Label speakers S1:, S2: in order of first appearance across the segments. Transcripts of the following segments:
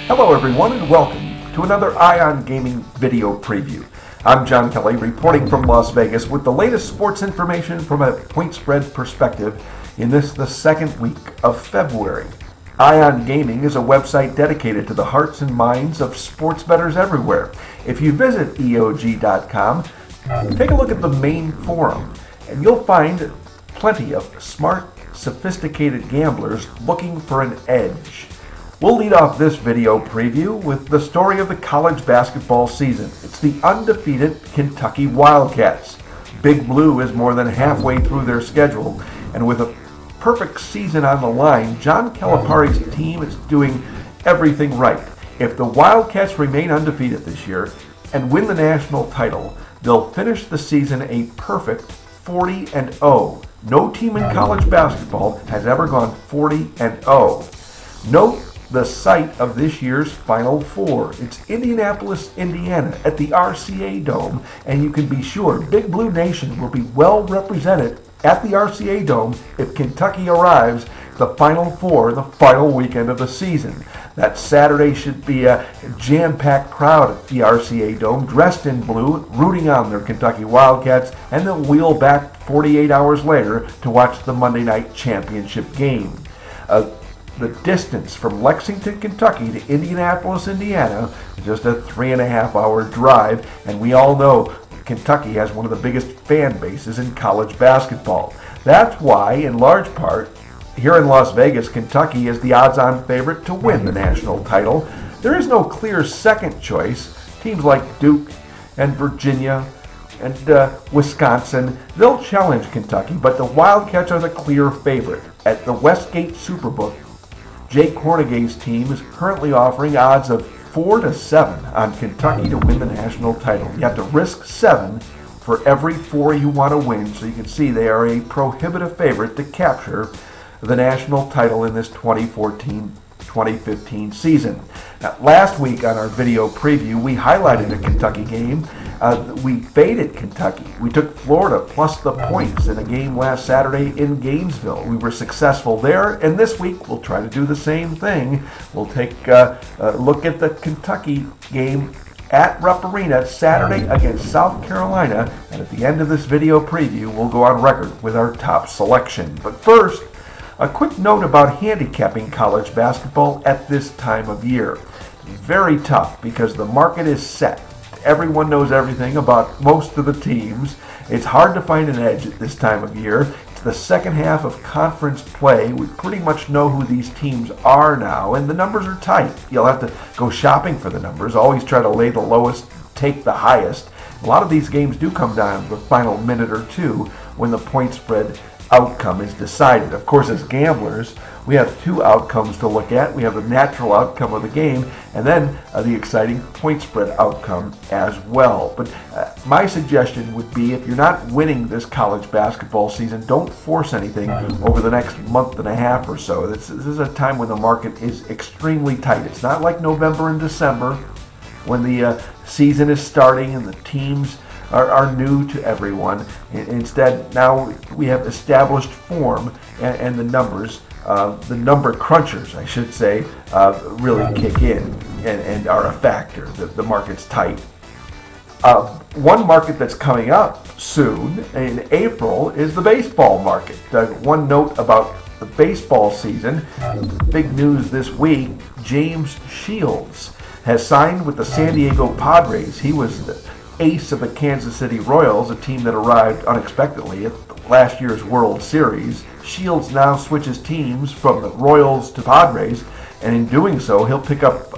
S1: Hello everyone and welcome to another Ion Gaming video preview. I'm John Kelly reporting from Las Vegas with the latest sports information from a point spread perspective in the second week of February. Ion Gaming is a website dedicated to the hearts and minds of sports bettors everywhere. If you visit EOG.com, take a look at the main forum and you'll find plenty of smart, sophisticated gamblers looking for an edge. We'll lead off this video preview with the story of the college basketball season. It's the undefeated Kentucky Wildcats. Big Blue is more than halfway through their schedule, and with a perfect season on the line, John Calipari's team is doing everything right. If the Wildcats remain undefeated this year and win the national title, they'll finish the season a perfect 40-0. No team in college basketball has ever gone 40-0. Note the site of this year's Final Four. It's Indianapolis, Indiana at the RCA Dome, and you can be sure Big Blue Nation will be well represented at the RCA Dome if Kentucky arrives the Final Four the final weekend of the season. That Saturday should be a jam-packed crowd at the RCA Dome, dressed in blue, rooting on their Kentucky Wildcats, and they'll wheel back 48 hours later to watch the Monday night championship game. The distance from Lexington, Kentucky to Indianapolis, Indiana is just a 3.5-hour drive, and we all know Kentucky has one of the biggest fan bases in college basketball. That's why, in large part, here in Las Vegas, Kentucky is the odds-on favorite to win the national title. There is no clear second choice. Teams like Duke and Virginia and Wisconsin, they'll challenge Kentucky, but the Wildcats are the clear favorite. At the Westgate Superbook, Jake Hornegay's team is currently offering odds of 4-7 on Kentucky to win the national title. You have to risk 7 for every 4 you want to win, so you can see they are a prohibitive favorite to capture the national title in this 2014-2015 season. Now, last week on our video preview, we highlighted a Kentucky game. We faded Kentucky. We took Florida plus the points in a game last Saturday in Gainesville. We were successful there, and this week we'll try to do the same thing. We'll take a look at the Kentucky game at Rupp Arena Saturday against South Carolina, and at the end of this video preview, we'll go on record with our top selection. But first, a quick note about handicapping college basketball at this time of year. It's very tough because the market is set. Everyone knows everything about most of the teams. It's hard to find an edge at this time of year. It's the second half of conference play. We pretty much know who these teams are now, and the numbers are tight. You'll have to go shopping for the numbers. Always try to lay the lowest, take the highest. A lot of these games do come down to the final minute or two when the point spread outcome is decided. Of course, as gamblers, we have two outcomes to look at. We have the natural outcome of the game and then the exciting point spread outcome as well. But my suggestion would be, if you're not winning this college basketball season, don't force anything over the next month and a half or so. This is a time when the market is extremely tight. It's not like November and December when the season is starting and the teams are new to everyone. Instead, now we have established form, and the numbers, the number crunchers, I should say, really kick in and are a factor. The market's tight. One market that's coming up soon in April is the baseball market. One note about the baseball season, big news this week, James Shields has signed with the San Diego Padres. He was the ace of the Kansas City Royals, a team that arrived unexpectedly at last year's World Series. Shields now switches teams from the Royals to Padres, and in doing so, he'll pick up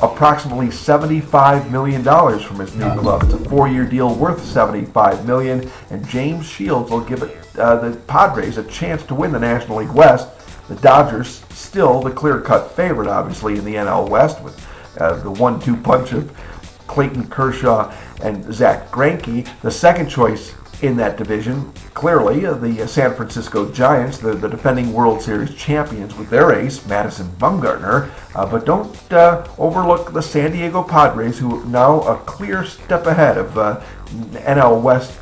S1: approximately $75 million from his new club. It's a 4-year deal worth $75 million, and James Shields will give the Padres a chance to win the National League West. The Dodgers still the clear-cut favorite, obviously, in the NL West, with the 1-2 punch of Clayton Kershaw and Zach Greinke. The second choice in that division, clearly, the San Francisco Giants, the defending World Series champions with their ace, Madison Bumgarner. But don't overlook the San Diego Padres, who are now a clear step ahead of NL West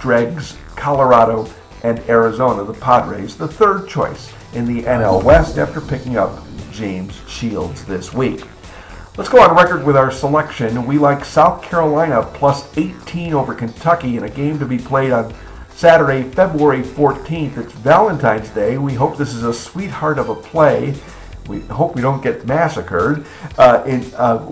S1: dregs Colorado and Arizona. The Padres, the third choice in the NL West after picking up James Shields this week. Let's go on record with our selection. We like South Carolina plus 18 over Kentucky in a game to be played on Saturday, February 14th. It's Valentine's Day. We hope this is a sweetheart of a play. We hope we don't get massacred.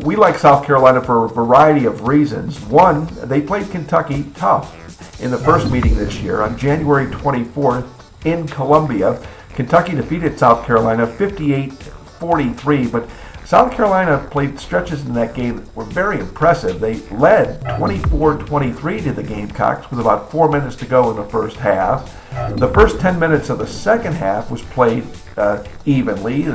S1: We like South Carolina for a variety of reasons. One, they played Kentucky tough in the first meeting this year on January 24th in Columbia. Kentucky defeated South Carolina 58-43, but South Carolina played stretches in that game that were very impressive. They led 24-23 to the Gamecocks with about 4 minutes to go in the first half. The first 10 minutes of the second half was played evenly.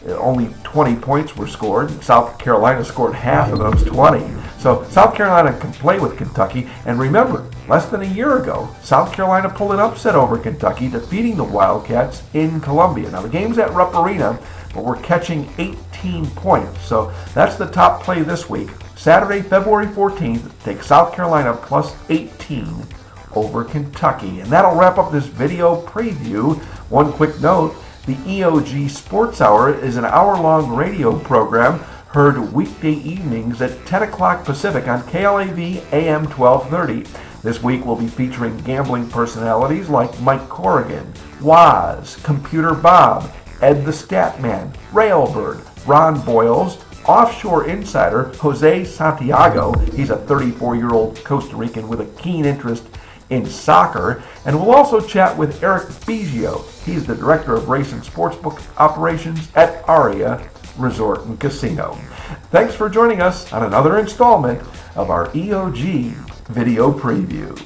S1: Only 20 points were scored. South Carolina scored half of those 20. So South Carolina can play with Kentucky. And remember, less than a year ago, South Carolina pulled an upset over Kentucky, defeating the Wildcats in Columbia. Now the game's at Rupp Arena, but we're catching 18 points. So that's the top play this week. Saturday, February 14th, take South Carolina plus 18 over Kentucky. And that'll wrap up this video preview. One quick note, the EOG Sports Hour is an hour-long radio program heard weekday evenings at 10 o'clock Pacific on KLAV AM 1230. This week we'll be featuring gambling personalities like Mike Corrigan, Waz, Computer Bob, Ed the Statman, Railbird, Ron Boyles, offshore insider Jose Santiago. He's a 34-year-old Costa Rican with a keen interest in soccer. And we'll also chat with Eric Biggio. He's the director of race and sportsbook operations at Aria Resort and Casino. Thanks for joining us on another installment of our EOG video preview.